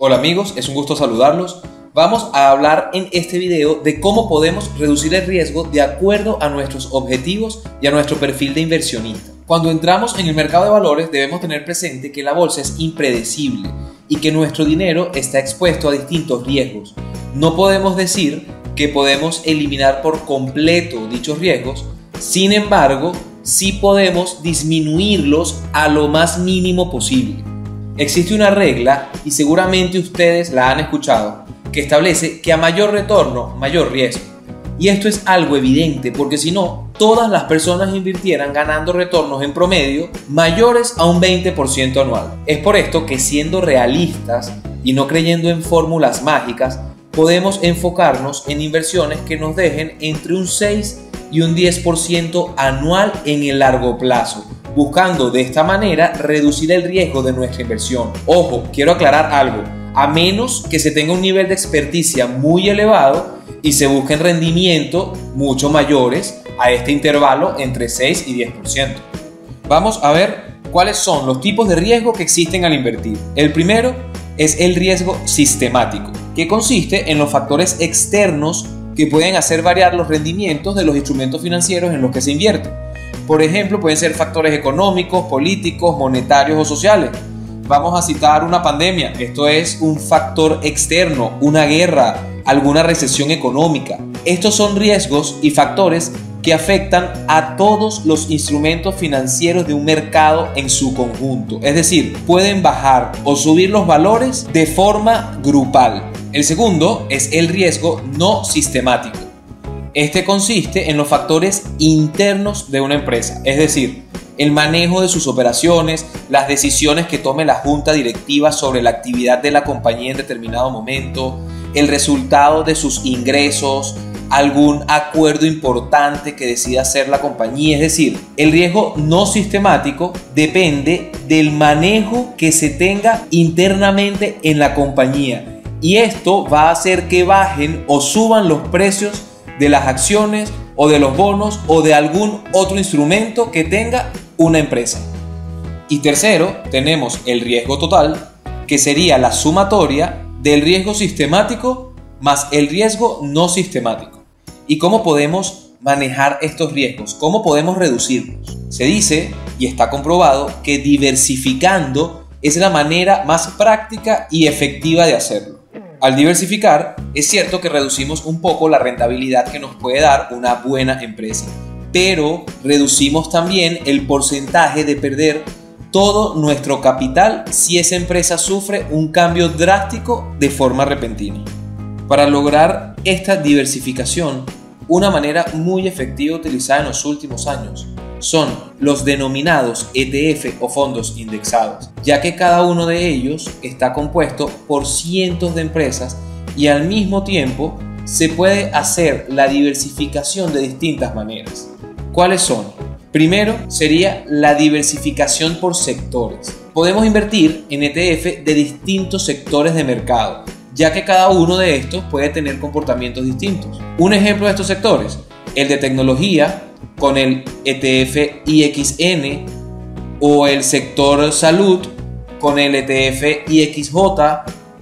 Hola amigos, es un gusto saludarlos. Vamos a hablar en este video de cómo podemos reducir el riesgo de acuerdo a nuestros objetivos y a nuestro perfil de inversionista. Cuando entramos en el mercado de valores debemos tener presente que la bolsa es impredecible y que nuestro dinero está expuesto a distintos riesgos. No podemos decir que podemos eliminar por completo dichos riesgos, sin embargo, sí podemos disminuirlos a lo más mínimo posible. Existe una regla, y seguramente ustedes la han escuchado, que establece que a mayor retorno, mayor riesgo. Y esto es algo evidente porque si no, todas las personas invirtieran ganando retornos en promedio mayores a un 20% anual. Es por esto que, siendo realistas y no creyendo en fórmulas mágicas, podemos enfocarnos en inversiones que nos dejen entre un 6 y un 10% anual en el largo plazo, buscando de esta manera reducir el riesgo de nuestra inversión. Ojo, quiero aclarar algo: a menos que se tenga un nivel de experticia muy elevado y se busquen rendimientos mucho mayores a este intervalo entre 6 y 10%. Vamos a ver cuáles son los tipos de riesgo que existen al invertir. El primero es el riesgo sistemático, que consiste en los factores externos que pueden hacer variar los rendimientos de los instrumentos financieros en los que se invierte. Por ejemplo, pueden ser factores económicos, políticos, monetarios o sociales. Vamos a citar una pandemia. Esto es un factor externo, una guerra, alguna recesión económica. Estos son riesgos y factores que afectan a todos los instrumentos financieros de un mercado en su conjunto. Es decir, pueden bajar o subir los valores de forma grupal. El segundo es el riesgo no sistemático. Este consiste en los factores internos de una empresa, es decir, el manejo de sus operaciones, las decisiones que tome la junta directiva sobre la actividad de la compañía en determinado momento, el resultado de sus ingresos, algún acuerdo importante que decida hacer la compañía. Es decir, el riesgo no sistemático depende del manejo que se tenga internamente en la compañía, y esto va a hacer que bajen o suban los precios de las acciones o de los bonos o de algún otro instrumento que tenga una empresa. Y tercero, tenemos el riesgo total, que sería la sumatoria del riesgo sistemático más el riesgo no sistemático. ¿Y cómo podemos manejar estos riesgos? ¿Cómo podemos reducirlos? Se dice, y está comprobado, que diversificando es la manera más práctica y efectiva de hacerlo. Al diversificar, es cierto que reducimos un poco la rentabilidad que nos puede dar una buena empresa, pero reducimos también el porcentaje de perder todo nuestro capital si esa empresa sufre un cambio drástico de forma repentina. Para lograr esta diversificación, una manera muy efectiva utilizada en los últimos años son los denominados ETF o fondos indexados, ya que cada uno de ellos está compuesto por cientos de empresas y al mismo tiempo se puede hacer la diversificación de distintas maneras. ¿Cuáles son? Primero sería la diversificación por sectores. Podemos invertir en ETF de distintos sectores de mercado, ya que cada uno de estos puede tener comportamientos distintos. Un ejemplo de estos sectores: el de tecnología con el ETF IXN, o el sector salud con el ETF IXJ.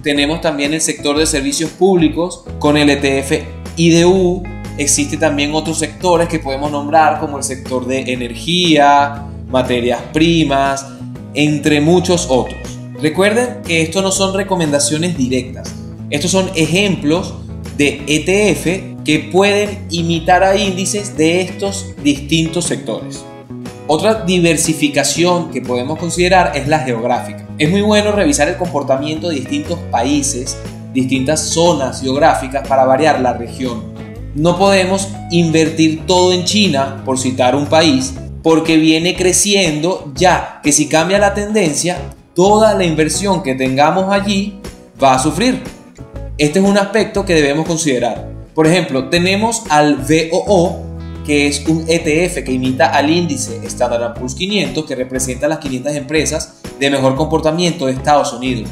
Tenemos también el sector de servicios públicos con el ETF IDU. Existe también otros sectores que podemos nombrar, como el sector de energía, materias primas, entre muchos otros. Recuerden que esto no son recomendaciones directas. Estos son ejemplos de ETF que pueden imitar a índices de estos distintos sectores. Otra diversificación que podemos considerar es la geográfica. Es muy bueno revisar el comportamiento de distintos países, distintas zonas geográficas, para variar la región. No podemos invertir todo en China, por citar un país, porque viene creciendo, ya que si cambia la tendencia, toda la inversión que tengamos allí va a sufrir. Este es un aspecto que debemos considerar. Por ejemplo, tenemos al VOO, que es un ETF que imita al índice Standard & Poor's 500, que representa las 500 empresas de mejor comportamiento de Estados Unidos.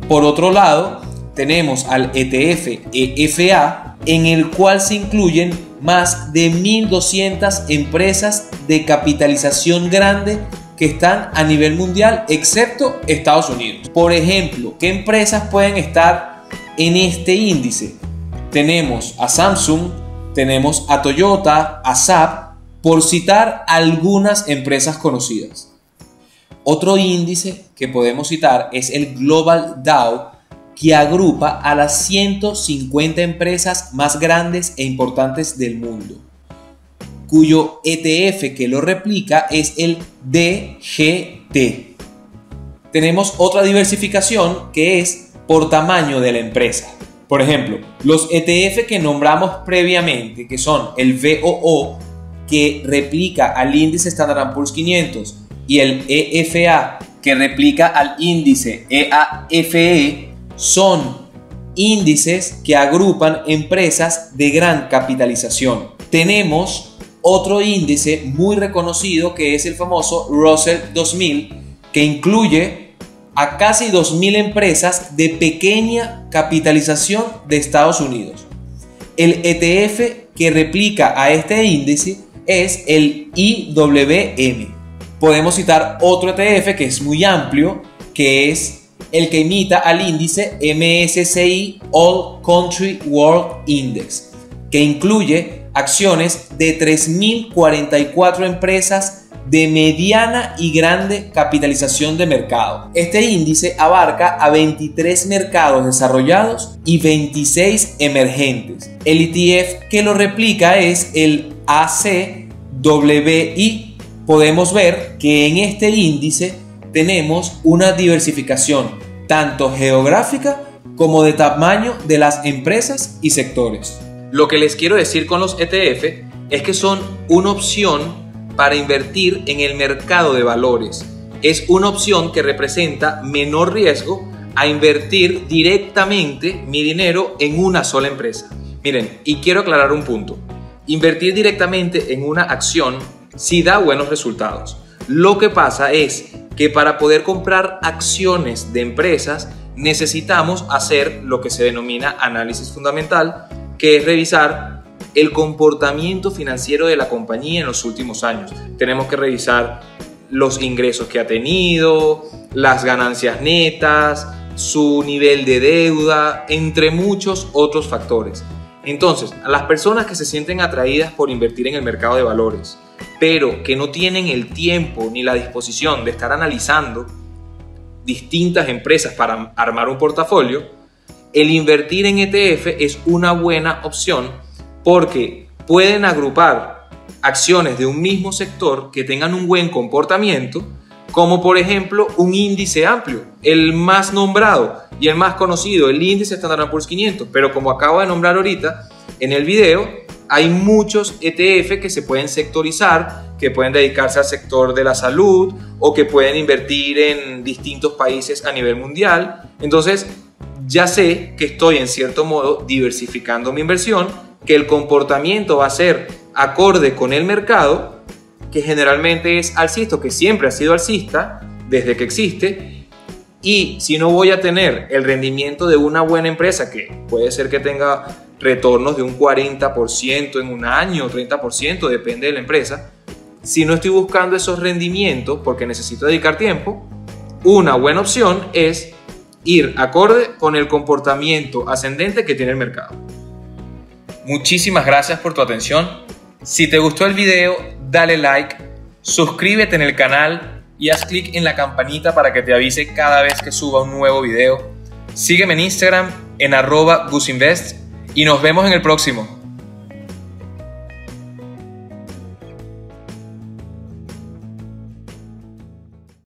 Por otro lado, tenemos al ETF EFA, en el cual se incluyen más de 1.200 empresas de capitalización grande que están a nivel mundial excepto Estados Unidos. Por ejemplo, ¿qué empresas pueden estar en este índice? Tenemos a Samsung, tenemos a Toyota, a SAP, por citar algunas empresas conocidas. Otro índice que podemos citar es el Global Dow, que agrupa a las 150 empresas más grandes e importantes del mundo, cuyo ETF que lo replica es el DGT. Tenemos otra diversificación que es por tamaño de la empresa. Por ejemplo, los ETF que nombramos previamente, que son el VOO, que replica al índice Standard & Poor's 500, y el EFA, que replica al índice EAFE, son índices que agrupan empresas de gran capitalización. Tenemos otro índice muy reconocido que es el famoso Russell 2000, que incluye a casi 2.000 empresas de pequeña capitalización de Estados Unidos. El ETF que replica a este índice es el IWM. Podemos citar otro ETF que es muy amplio, que es el que imita al índice MSCI All Country World Index, que incluye acciones de 3.044 empresas de mediana y grande capitalización de mercado. Este índice abarca a 23 mercados desarrollados y 26 emergentes. El ETF que lo replica es el ACWI. Podemos ver que en este índice tenemos una diversificación tanto geográfica como de tamaño de las empresas y sectores. Lo que les quiero decir con los ETF es que son una opción para invertir en el mercado de valores. Es una opción que representa menor riesgo a invertir directamente mi dinero en una sola empresa. Miren, y quiero aclarar un punto. Invertir directamente en una acción sí da buenos resultados. Lo que pasa es que para poder comprar acciones de empresas necesitamos hacer lo que se denomina análisis fundamental, que es revisar el comportamiento financiero de la compañía en los últimos años. Tenemos que revisar los ingresos que ha tenido, las ganancias netas, su nivel de deuda, entre muchos otros factores. Entonces, a las personas que se sienten atraídas por invertir en el mercado de valores, pero que no tienen el tiempo ni la disposición de estar analizando distintas empresas para armar un portafolio, el invertir en ETF es una buena opción porque pueden agrupar acciones de un mismo sector que tengan un buen comportamiento, como por ejemplo un índice amplio, el más nombrado y el más conocido, el índice Standard & Poor's 500, pero como acabo de nombrar ahorita en el video, hay muchos ETF que se pueden sectorizar, que pueden dedicarse al sector de la salud o que pueden invertir en distintos países a nivel mundial. Entonces, ya sé que estoy en cierto modo diversificando mi inversión, que el comportamiento va a ser acorde con el mercado, que generalmente es alcista, que siempre ha sido alcista desde que existe, y si no voy a tener el rendimiento de una buena empresa, que puede ser que tenga retornos de un 40% en un año, 30%, depende de la empresa, si no estoy buscando esos rendimientos porque necesito dedicar tiempo, una buena opción es ir acorde con el comportamiento ascendente que tiene el mercado. Muchísimas gracias por tu atención. Si te gustó el video, dale like, suscríbete en el canal y haz clic en la campanita para que te avise cada vez que suba un nuevo video. Sígueme en Instagram en @gusinvest y nos vemos en el próximo.